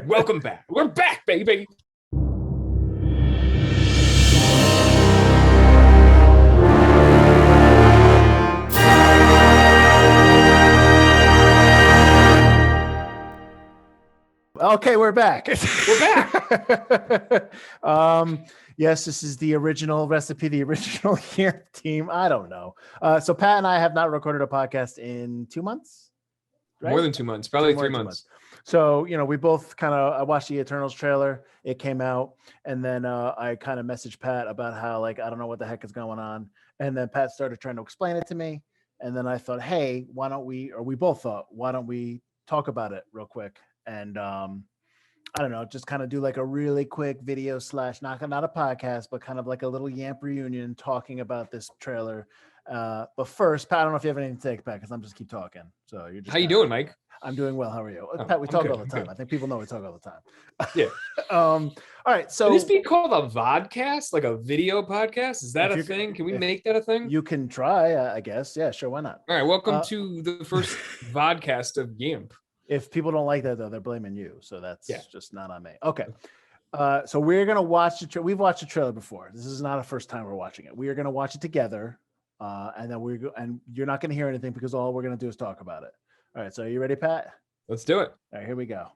Welcome back. We're back, baby. Okay, we're back. We're back. Yes, this is the original recipe, the original here team. I don't know. So Pat and I have not recorded a podcast in 2 months, right? More than 2 months, probably 3 months. So, we both I watched the Eternals trailer. It came out. And then I kind of messaged Pat about how, I don't know what the heck is going on. And then Pat started trying to explain it to me. And then I thought, hey, we both thought, why don't we talk about it real quick? And I don't know, just kind of do a really quick video / not a podcast, but kind of like a little Yamp reunion talking about this trailer. But first, Pat, I don't know if you have anything to take back because I'm just keep talking. So you're just how you doing, Mike? I'm doing well. How are you? Pat, we talk all the time. I think people know we talk all the time. Yeah. All right. So Could this be called a vodcast, like a video podcast? Is that a thing? Can we make that a thing? You can try, I guess. Yeah, sure. Why not? All right. Welcome to the first vodcast of Yamp. If people don't like that, though, they're blaming you. So that's just not on me. Okay. So we're going to watch we've watched the trailer before. This is not a first time we're watching it. We are going to watch it together. And then and you're not going to hear anything because all we're going to do is talk about it. All right. So are you ready, Pat? Let's do it. All right, here we go.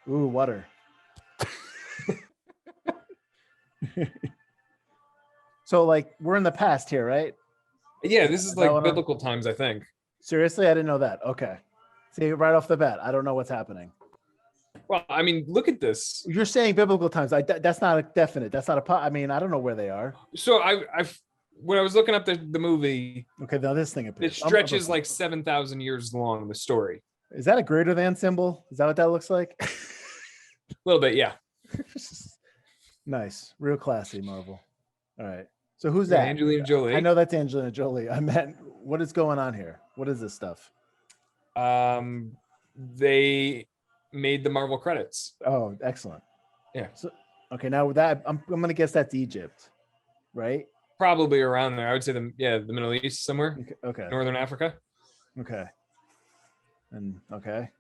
Ooh, water. So we're in the past here, right? Yeah, this is like biblical times, I think. Seriously? I didn't know that. Okay. See, right off the bat, I don't know what's happening. Well, I mean, look at this. You're saying biblical times. That's not a definite. That's not a. I mean, I don't know where they are. So when I was looking up the movie. Okay, now this thing appears. It stretches like 7,000 years long. The story. Is that a greater than symbol? Is that what that looks like? A little bit, yeah. Nice, real classy, Marvel. All right. So who's that? Angelina Jolie. I know that's Angelina Jolie. I meant, what is going on here? What is this stuff? They made the Marvel credits. Oh, excellent. Yeah. So, okay, now with that, I'm gonna guess that's Egypt, right? Probably around there. I would say the Middle East somewhere. Okay. Northern Africa. Okay. And okay.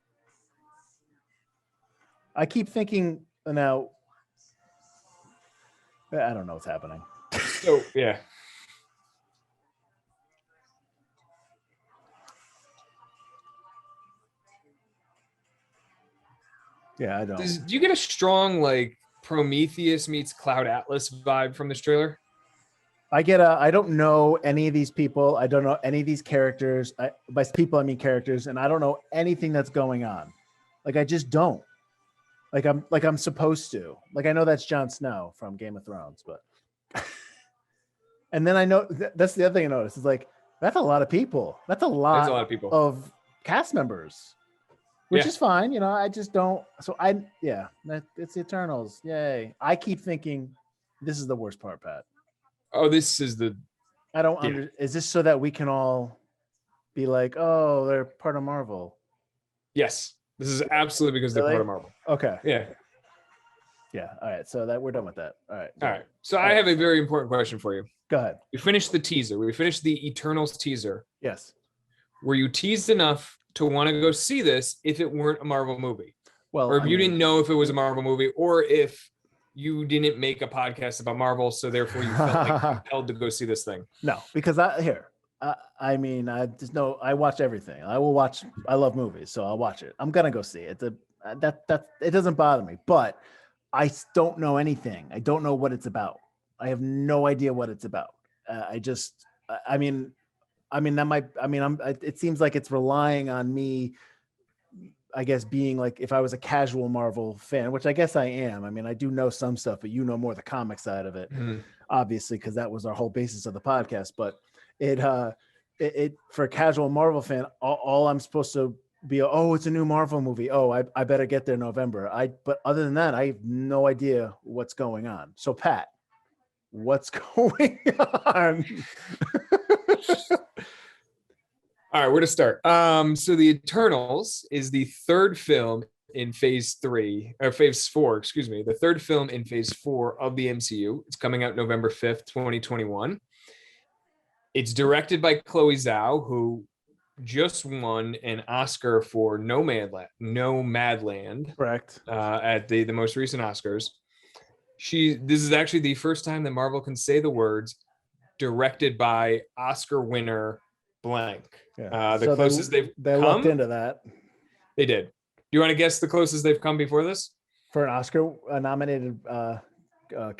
I keep thinking now. I don't know what's happening. So yeah. Yeah, I don't. Do you get a strong Prometheus meets Cloud Atlas vibe from this trailer? I don't know any of these people. I don't know any of these characters. By people, I mean characters, and I don't know anything that's going on. I just don't. I'm supposed to. I know that's Jon Snow from Game of Thrones, but. And then I know that's the other thing I noticed is that's a lot of people. That's a lot of people of cast members, which is fine. I just don't. So it's the Eternals. Yay. I keep thinking this is the worst part, Pat. Oh, this is I don't is this so that we can all be like, oh, they're part of Marvel? Yes. This is absolutely because they're part of Marvel. Okay. Yeah. Yeah. All right. So we're done with that. All right. All right. So I have a very important question for you. Go ahead. We finished the teaser. We finished the Eternals teaser. Yes. Were you teased enough to want to go see this if it weren't a Marvel movie? Well, or if you didn't know if it was a Marvel movie, or if you didn't make a podcast about Marvel, so therefore you felt compelled to go see this thing? No, because I watch everything. I love movies, so I'll watch it. I'm gonna go see it. That it doesn't bother me, but I don't know anything. I don't know what it's about. I have no idea what it's about. It seems like it's relying on me, I guess, being if I was a casual Marvel fan, which I guess I am. I mean, I do know some stuff, but more the comic side of it, obviously, because that was our whole basis of the podcast. But it for a casual Marvel fan, all I'm supposed to be, it's a new Marvel movie. Oh, I better get there November. But other than that, I have no idea what's going on. So Pat, what's going on? All right, where to start? So the Eternals is the third film in phase 4, the third film in phase 4 of the MCU. It's coming out November 5th, 2021. It's directed by Chloe Zhao, who just won an Oscar for Nomadland Correct. at the most recent Oscars. This is actually the first time that Marvel can say the words directed by Oscar winner blank. Yeah. The So closest they've they looked come, into that they did. Do you want to guess the closest they've come before this? for an Oscar nominated Kenneth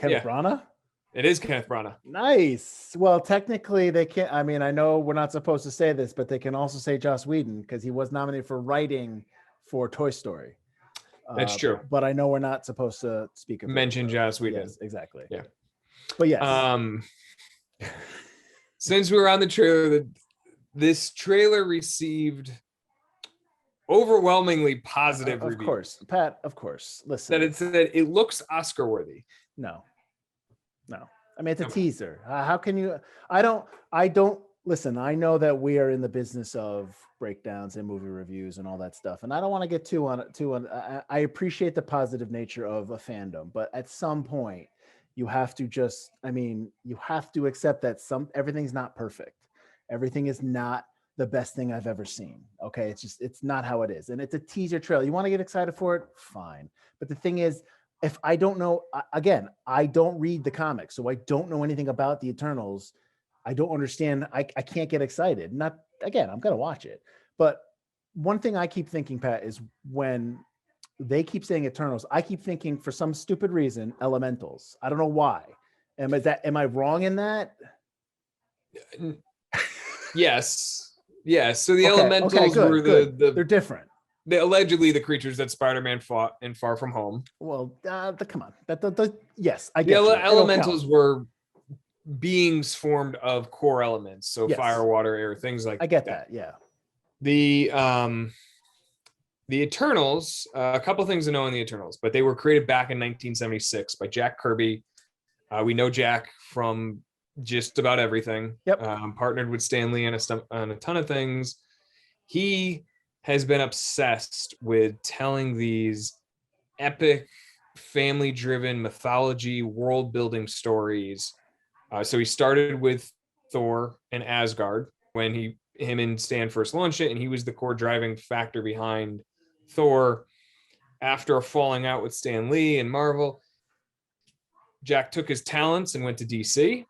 Yeah. Branagh. It is Kenneth Branagh. Nice. Well, technically they can't. I mean, I know we're not supposed to say this, but they can also say Joss Whedon because he was nominated for writing for Toy Story. That's true. But I know we're not supposed to speak of Mention Joss Whedon. Yes, exactly. Yeah. But yes. Since we were on the trailer, this trailer received overwhelmingly positive reviews. Of course, Pat. Of course. Listen. That it looks Oscar worthy. No. I mean, it's a teaser. How can you? I don't listen. I know that we are in the business of breakdowns and movie reviews and all that stuff, and I don't want to get too on. I appreciate the positive nature of a fandom, but at some point, you have to just. I mean, you have to accept that everything's not perfect. Everything is not the best thing I've ever seen. Okay, it's not how it is, and it's a teaser trailer. You want to get excited for it, fine. But the thing is, if I don't know, again, I don't read the comics, so I don't know anything about the Eternals. I don't understand. I can't get excited. Not again, I'm gonna watch it. But one thing I keep thinking, Pat, is when they keep saying Eternals, I keep thinking for some stupid reason, Elementals. I don't know why. Am I wrong in that? Yes. So the Elementals were they're different. Allegedly the creatures that Spider-Man fought in Far From Home. Well, come on. Yes, I get the Elementals were beings formed of core elements, so yes. fire, water, air, things like that. I get that. Yeah. The Eternals, a couple things to know on the Eternals, but they were created back in 1976 by Jack Kirby. We know Jack from just about everything. Yep. Partnered with Stan Lee on a ton of things. He has been obsessed with telling these epic, family-driven mythology, world-building stories. So he started with Thor and Asgard when him and Stan first launched it, and he was the core driving factor behind Thor. After a falling out with Stan Lee and Marvel, Jack took his talents and went to DC,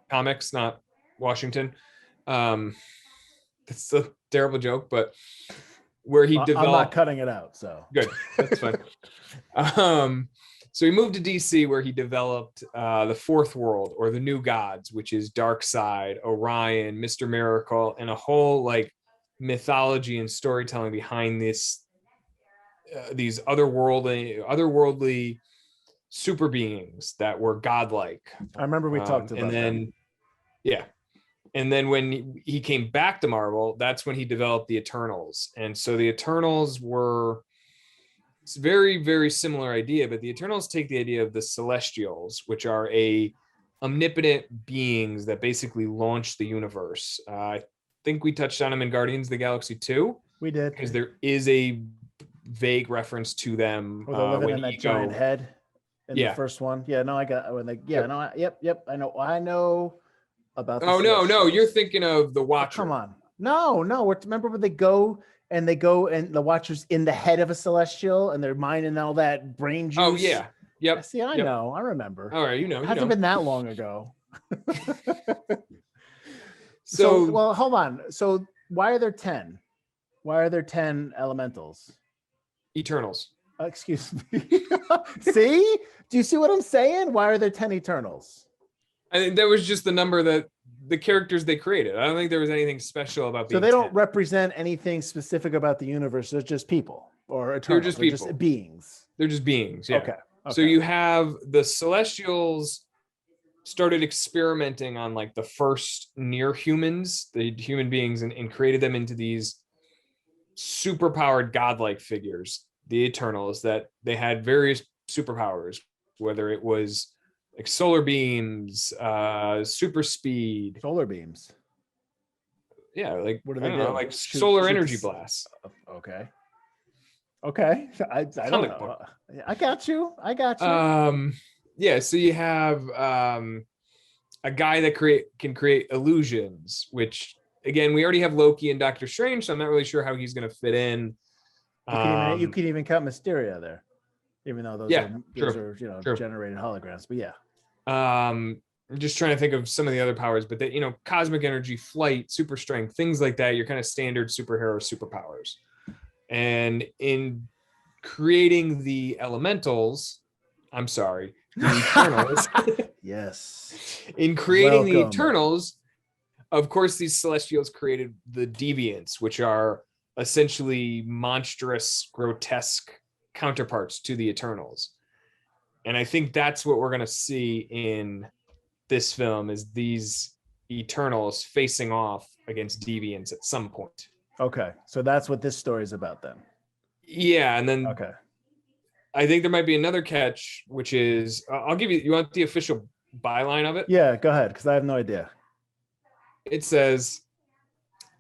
comics, not Washington. That's a terrible joke, but where he developed. I'm not cutting it out, so good. That's fine. So he moved to DC, where he developed the Fourth World, or the New Gods, which is Darkseid, Orion, Mr. Miracle, and a whole like mythology and storytelling behind these otherworldly super beings that were godlike. I remember we talked about that. And then when he came back to Marvel, that's when he developed the Eternals. And so the Eternals it's a very, very similar idea, but the Eternals take the idea of the Celestials, which are omnipotent beings that basically launch the universe. I think we touched on them in Guardians of the Galaxy 2. We did. Because there is a vague reference to them. They're living in that giant head in the first one. Yeah, no, I got when they yep. I know about this. No, you're thinking of the Watcher. Oh, come on. No, remember when they go and the Watcher's in the head of a Celestial and they're mining all that brain juice. Oh yeah. Yep. See, I know. I remember. All right, it hasn't been that long ago. So well, hold on. So why are there 10? Why are there 10 elementals? Eternals. Excuse me. See? Do you see what I'm saying? Why are there 10 Eternals? I think that was just the number that the characters they created. I don't think there was anything special about being So they 10. don't represent anything specific about the universe. They're just people or Eternals. They're just people. Just beings. They're just beings. Yeah. Okay. So you have the Celestials started experimenting on like the first near humans, the human beings, and created them into these superpowered godlike figures, the Eternals, that they had various superpowers, whether it was like solar beams, super speed. Solar beams. Yeah, like what do they do? Like solar energy blasts. Okay. I don't know. I got you. Yeah, so you have a guy that can create illusions, which again, we already have Loki and Doctor Strange, so I'm not really sure how he's going to fit in. You can even count Mysterio there, even though those are true. generated holograms. But yeah. I'm just trying to think of some of the other powers, but cosmic energy, flight, super strength, things like that. Your kind of standard superhero superpowers. And in creating the elementals, I'm sorry, the Eternals. Yes. In creating the Eternals, of course, these Celestials created the Deviants, which are essentially monstrous, grotesque counterparts to the Eternals. And I think that's what we're going to see in this film, is these Eternals facing off against Deviants at some point. Okay, so that's what this story is about then. Yeah, and then okay, I think there might be another catch, which is I'll give you. You want the official byline of it? Yeah, go ahead, because I have no idea. It says,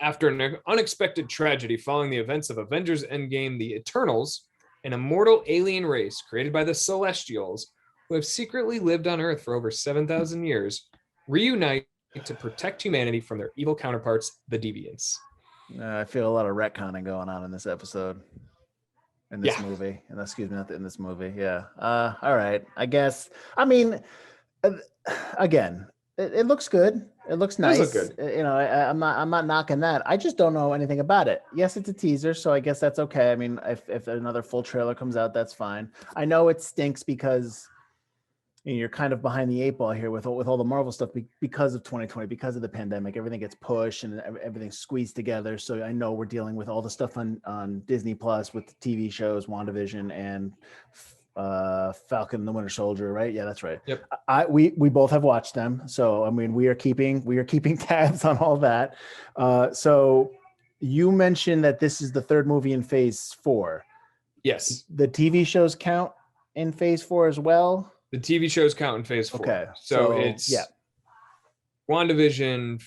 after an unexpected tragedy following the events of Avengers Endgame, the Eternals, an immortal alien race created by the Celestials, who have secretly lived on Earth for over 7,000 years, reunite to protect humanity from their evil counterparts, the Deviants. I feel a lot of retconning going on in this episode, in this movie, and excuse me, not in this movie. Yeah. All right. I guess. I mean, again, it looks good. It looks nice. It does look good. I'm not knocking that. I just don't know anything about it. Yes, it's a teaser, so I guess that's okay. I mean, if another full trailer comes out, that's fine. I know it stinks because you're kind of behind the eight ball here with all the Marvel stuff because of 2020, because of the pandemic. Everything gets pushed and everything's squeezed together. So I know we're dealing with all the stuff on Disney Plus with the TV shows, WandaVision and Falcon and the Winter Soldier, right? Yeah, that's right. Yep. We both have watched them. So I mean, we are keeping tabs on all that. So you mentioned that this is the third movie in Phase 4. Yes. The TV shows count in Phase 4 as well. The TV shows count in Phase 4. Okay. So it's WandaVision,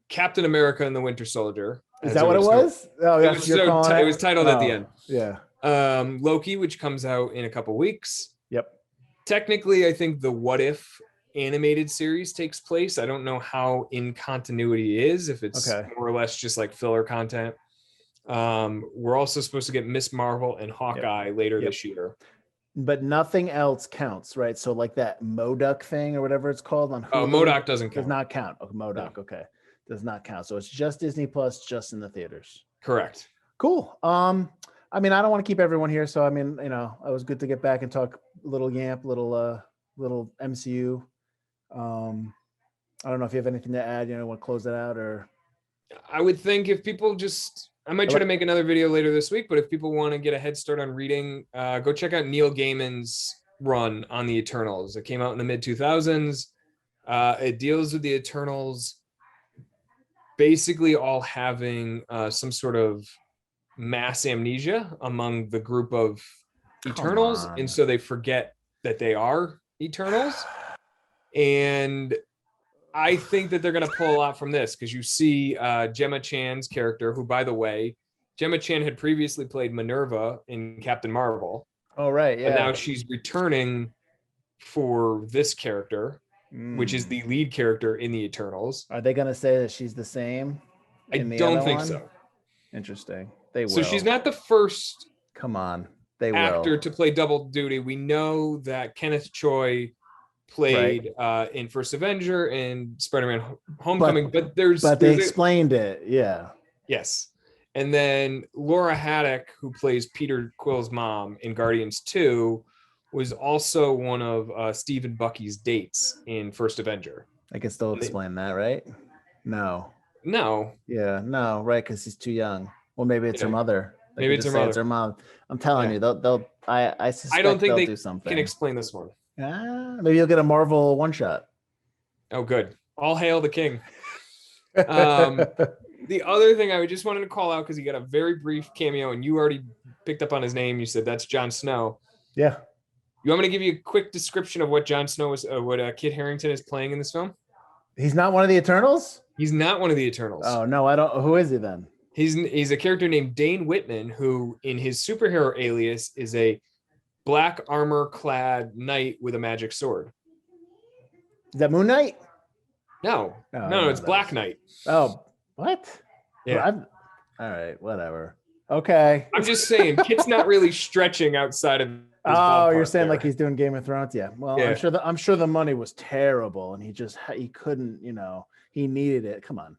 Captain America and the Winter Soldier. Is that what it was? Oh, yeah. It was titled at the end. Yeah. Loki, which comes out in a couple weeks. Yep. Technically, I think the What If animated series takes place. I don't know how in continuity it is, if it's more or less just like filler content. We're also supposed to get Miss Marvel and Hawkeye later this year. But nothing else counts, right? So like that MODOK thing or whatever it's called on Hulu. Oh, MODOK doesn't count. Does not count. Okay, MODOK, okay. Does not count. So it's just Disney Plus, just in the theaters. Correct. Cool. I mean, I don't want to keep everyone here, so I mean, I was good to get back and talk little Yamp, little MCU. I don't know if you have anything to add, want to close that out, or I would think if people I might try to make another video later this week, but if people want to get a head start on reading, go check out Neil Gaiman's run on the Eternals. It came out in the mid 2000s. It deals with the Eternals basically all having some sort of mass amnesia among the group of Eternals, and so they forget that they are Eternals. And I think that they're going to pull a lot from this, because you see Gemma Chan's character, who, by the way, Gemma Chan had previously played Minerva in Captain Marvel. Oh, right. Yeah. But now she's returning for this character, which is the lead character in the Eternals. Are they going to say that she's the same? I don't think so. Interesting. They will. So she's not the first actor to play double duty. We know that Kenneth Choi played in First Avenger and Spider-Man Homecoming, but they explained it. Yeah. Yes. And then Laura Haddock, who plays Peter Quill's mom in Guardians 2, was also one of Steve and Bucky's dates in First Avenger. I guess they'll explain that, right? No. Yeah, no, right, because he's too young. Well, maybe it's her mother. Maybe it's her mother. It's her mom. I'm telling you, they'll. I suspect I don't think they do something. can explain this one. Maybe you'll get a Marvel one shot. Oh, good. All hail the king. The other thing I just wanted to call out, because he got a very brief cameo, and you already picked up on his name. You said that's Jon Snow. Yeah. You want me to give you a quick description of what Jon Snow is, what Kit Harington is playing in this film? He's not one of the Eternals? He's not one of the Eternals. Oh, no, I don't. Who is he then? He's a character named Dane Whitman, who in his superhero alias is a black armor-clad knight with a magic sword. Is that Moon Knight? No, it's Black Knight. Oh, What? Yeah. All right, whatever. Okay. I'm just saying, Kit's not really stretching outside of his Oh, you're ballpark saying there. like he's doing Game of Thrones? Yeah. Well, Yeah. I'm sure the money was terrible, and he couldn't. He needed it. Come on.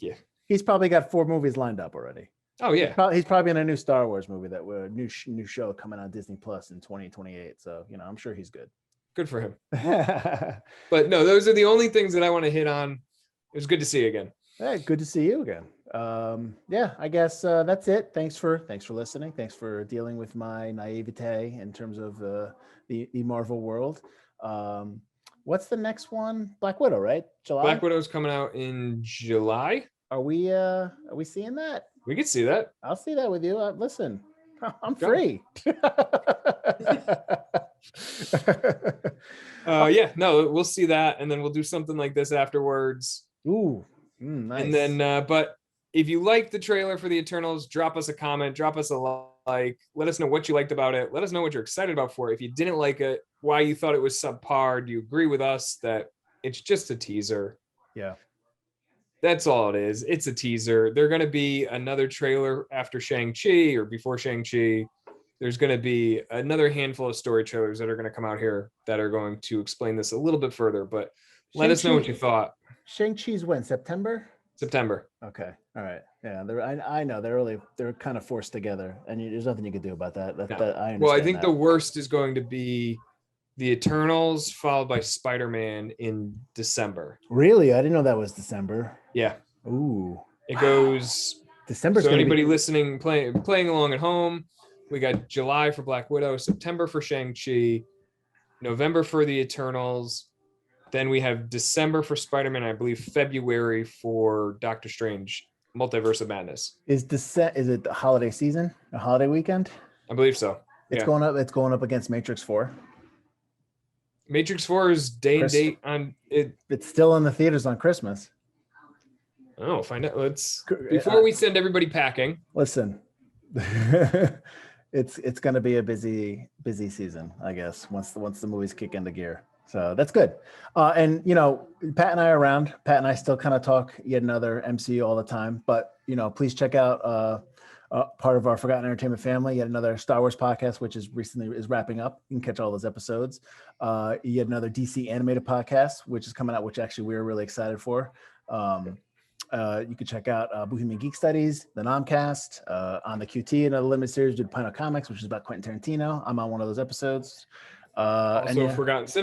Yeah. He's probably got 4 movies lined up already. Oh yeah. He's probably in a new Star Wars movie new show coming on Disney Plus in 2028. So I'm sure he's good. Good for him. Hey, But no, those are the only things that I want to hit on. It was good to see you again. good to see you again. Yeah, I guess that's it. Thanks for listening. Thanks for dealing with my naivete in terms of the Marvel world. What's the next one? Black Widow, right? July. Black Widow's coming out in July. Are we seeing that? We could see that. I'll see that with you. Listen, I'm free. Yeah, no, we'll see that, and then we'll do something like this afterwards. Ooh, nice. And then, but if you like the trailer for the Eternals, drop us a comment, drop us a like, let us know what you liked about it. Let us know what you're excited about for it. If you didn't like it, why you thought it was subpar. Do you agree with us that it's just a teaser? Yeah. That's all it is. It's a teaser. There's going to be another trailer after Shang-Chi or before Shang-Chi. There's going to be another handful of story trailers that are going to come out here that are going to explain this a little bit further, but let us know what you thought. Shang-Chi's when? September? September. Okay. All right. Yeah. I know they're kind of forced together, and there's nothing you can do about that. I understand. Well, I think the worst is going to be the Eternals followed by Spider-Man in December. Really? I didn't know that was December. Yeah. Ooh. It goes December. So anybody listening, playing along at home, we got July for Black Widow, September for Shang-Chi, November for the Eternals. Then we have December for Spider-Man, I believe February for Doctor Strange, Multiverse of Madness. Is it the holiday season? A holiday weekend? I believe so. It's going up. It's going up against Matrix 4. Matrix 4 is day and date on it. It's still in the theaters on Christmas. Oh, find out. Before we send everybody packing. Listen, it's going to be a busy season, I guess. Once the movies kick into gear. So that's good. And Pat and I are around. Pat and I still kind of talk yet another MCU all the time. But please check out part of our Forgotten Entertainment family, yet another Star Wars podcast, which is wrapping up. You can catch all those episodes. Yet another DC animated podcast, which is coming out, which actually we're really excited for. You can check out Bohemian Geek Studies, the Nomcast, on the QT, another limited series, did Pino Comics, which is about Quentin Tarantino. I'm on one of those episodes. Also, Forgotten Cinema.